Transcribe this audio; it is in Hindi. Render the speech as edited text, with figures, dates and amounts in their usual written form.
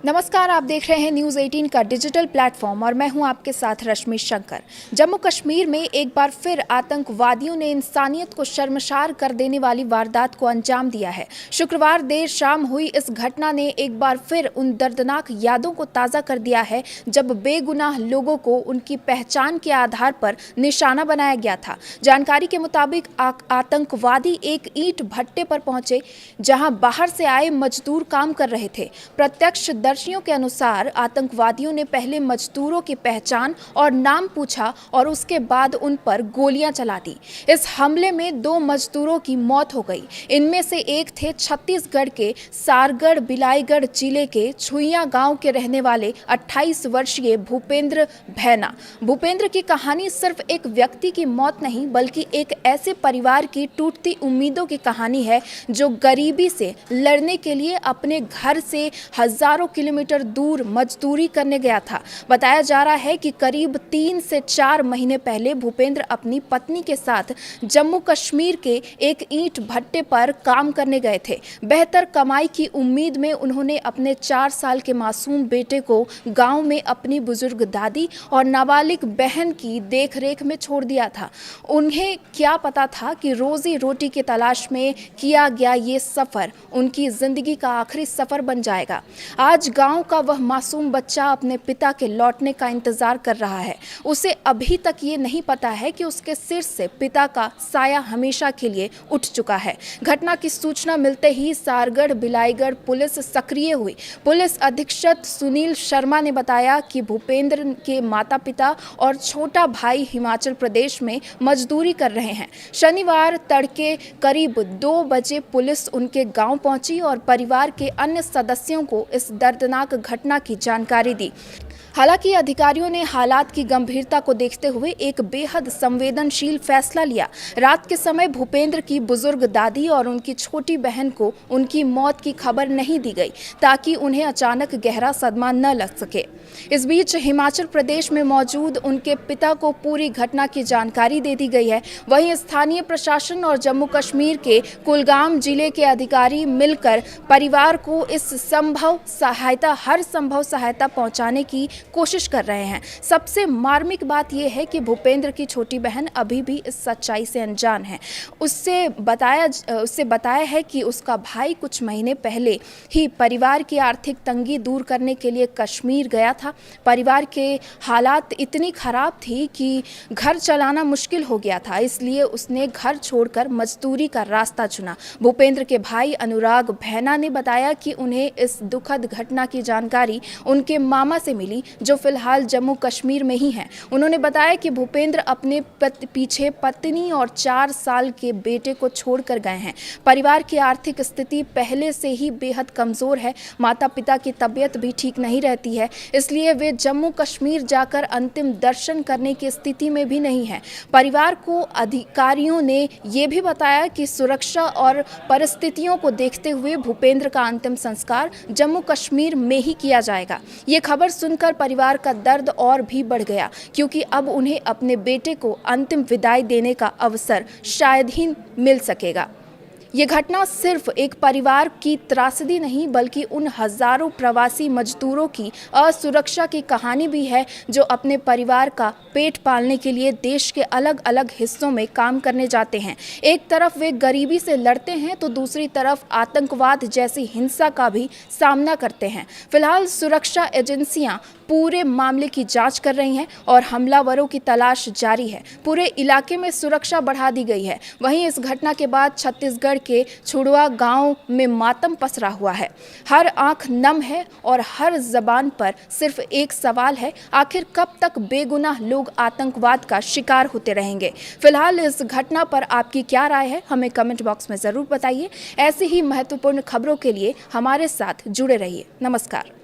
नमस्कार, आप देख रहे हैं न्यूज़ 18 का डिजिटल प्लेटफॉर्म और मैं हूं आपके साथ रश्मि शंकर। जम्मू कश्मीर में एक बार फिर आतंकवादियों ने इंसानियत को शर्मसार कर देने वाली वारदात को अंजाम दिया है। शुक्रवार देर शाम हुई इस घटना ने एक बार फिर उन दर्दनाक यादों को ताज़ा कर दिया है जब बेगुनाह लोगों को उनकी पहचान के आधार पर निशाना बनाया गया था। जानकारी के मुताबिक आतंकवादी एक ईंट भट्टे पर पहुंचे जहां बाहर से आए मजदूर काम कर रहे थे। प्रत्यक्षदर्शियों के अनुसार आतंकवादियों ने पहले मजदूरों की पहचान और नाम पूछा और उसके बाद उन पर गोलियां चला दी। इस हमले में 2 मजदूरों की मौत हो गई। इनमें से एक थे छत्तीसगढ़ के सारगढ़ बिलाईगढ़ जिले के छुइया गांव के रहने वाले 28 वर्षीय भूपेंद्र भैना। भूपेंद्र की कहानी सिर्फ एक व्यक्ति की मौत नहीं बल्कि एक ऐसे परिवार की टूटती उम्मीदों की कहानी है जो गरीबी से लड़ने के लिए अपने घर से हजारों किलोमीटर दूर मजदूरी करने गया था। बताया जा रहा है कि करीब 3 से 4 महीने पहले भूपेंद्र अपनी पत्नी के साथ जम्मू कश्मीर के एक ईंट भट्टे पर काम करने गए थे। बेहतर कमाई की उम्मीद में उन्होंने अपने 4 साल के मासूम बेटे को गांव में अपनी बुजुर्ग दादी और नाबालिग बहन की देखरेख में छोड़ दिया था। उन्हें क्या पता था कि रोजी रोटी की तलाश में किया गया ये सफर उनकी जिंदगी का आखिरी सफर बन जाएगा। आज गांव का वह मासूम बच्चा अपने पिता के लौटने का इंतजार कर रहा है। उसे अभी तक ये नहीं पता है कि उसके सिर से पिता का साया हमेशा के लिए उठ चुका है। घटना की सूचना मिलते ही सारगढ़ बिलाईगढ़ पुलिस सक्रिय हुई। पुलिस अधीक्षक सुनील शर्मा ने बताया कि भूपेंद्र के माता पिता और छोटा भाई हिमाचल प्रदेश में मजदूरी कर रहे हैं। शनिवार तड़के करीब 2 बजे पुलिस उनके गांव पहुंची और परिवार के अन्य सदस्यों को इस दर्दनाक घटना की जानकारी दी। हालांकि अधिकारियों ने हालात की गंभीरता को देखते हुए एक बेहद संवेदनशील फैसला लिया। रात के समय भूपेंद्र की बुजुर्ग दादी और उनकी छोटी बहन को उनकी मौत की खबर नहीं दी गई ताकि उन्हें अचानक गहरा सदमा न लग सके। इस बीच हिमाचल प्रदेश में मौजूद उनके पिता को पूरी घटना की जानकारी दे दी गई है। वहीं स्थानीय प्रशासन और जम्मू कश्मीर के कुलगाम जिले के अधिकारी मिलकर परिवार को हर संभव सहायता पहुंचाने की कोशिश कर रहे हैं। सबसे मार्मिक बात यह है कि भूपेंद्र की छोटी बहन अभी भी इस सच्चाई से अनजान है। उससे बताया है कि उसका भाई कुछ महीने पहले ही परिवार की आर्थिक तंगी दूर करने के लिए कश्मीर गया था। परिवार के हालात इतनी खराब थी कि घर चलाना मुश्किल हो गया था, इसलिए उसने घर छोड़कर मजदूरी का रास्ता चुना। भूपेंद्र के भाई अनुराग भैना ने बताया कि उन्हें इस दुखद घटना की जानकारी उनके मामा से मिली जो फिलहाल जम्मू कश्मीर में ही हैं। उन्होंने बताया कि भूपेंद्र अपने पीछे पत्नी और 4 साल के बेटे को छोड़कर गए हैं। परिवार की आर्थिक स्थिति पहले से ही बेहद कमज़ोर है। माता पिता की तबीयत भी ठीक नहीं रहती है, इसलिए वे जम्मू कश्मीर जाकर अंतिम दर्शन करने की स्थिति में भी नहीं है। परिवार को अधिकारियों ने ये भी बताया कि सुरक्षा और परिस्थितियों को देखते हुए भूपेंद्र का अंतिम संस्कार जम्मू कश्मीर में ही किया जाएगा। ये खबर सुनकर परिवार का दर्द और भी बढ़ गया क्योंकि अब उन्हें अपने बेटे को अंतिम विदाई देने का अवसर शायद ही मिल सकेगा। ये घटना सिर्फ एक परिवार की त्रासदी नहीं बल्कि उन हजारों प्रवासी मजदूरों की असुरक्षा की कहानी भी है जो अपने परिवार का पेट पालने के लिए देश के अलग अलग हिस्सों में काम करने जाते हैं। एक तरफ वे गरीबी से लड़ते हैं तो दूसरी तरफ आतंकवाद जैसी हिंसा का भी सामना करते हैं। फिलहाल सुरक्षा एजेंसियां पूरे मामले की जांच कर रही हैं और हमलावरों की तलाश जारी है। पूरे इलाके में सुरक्षा बढ़ा दी गई है। वहीं इस घटना के बाद छत्तीसगढ़ के छुड़वा गांव में मातम पसरा हुआ है। हर आंख नम है और हर जबान पर सिर्फ एक सवाल है, आखिर कब तक बेगुनाह लोग आतंकवाद का शिकार होते रहेंगे। फिलहाल इस घटना पर आपकी क्या राय है, हमें कमेंट बॉक्स में ज़रूर बताइए। ऐसी ही महत्वपूर्ण खबरों के लिए हमारे साथ जुड़े रहिए। नमस्कार।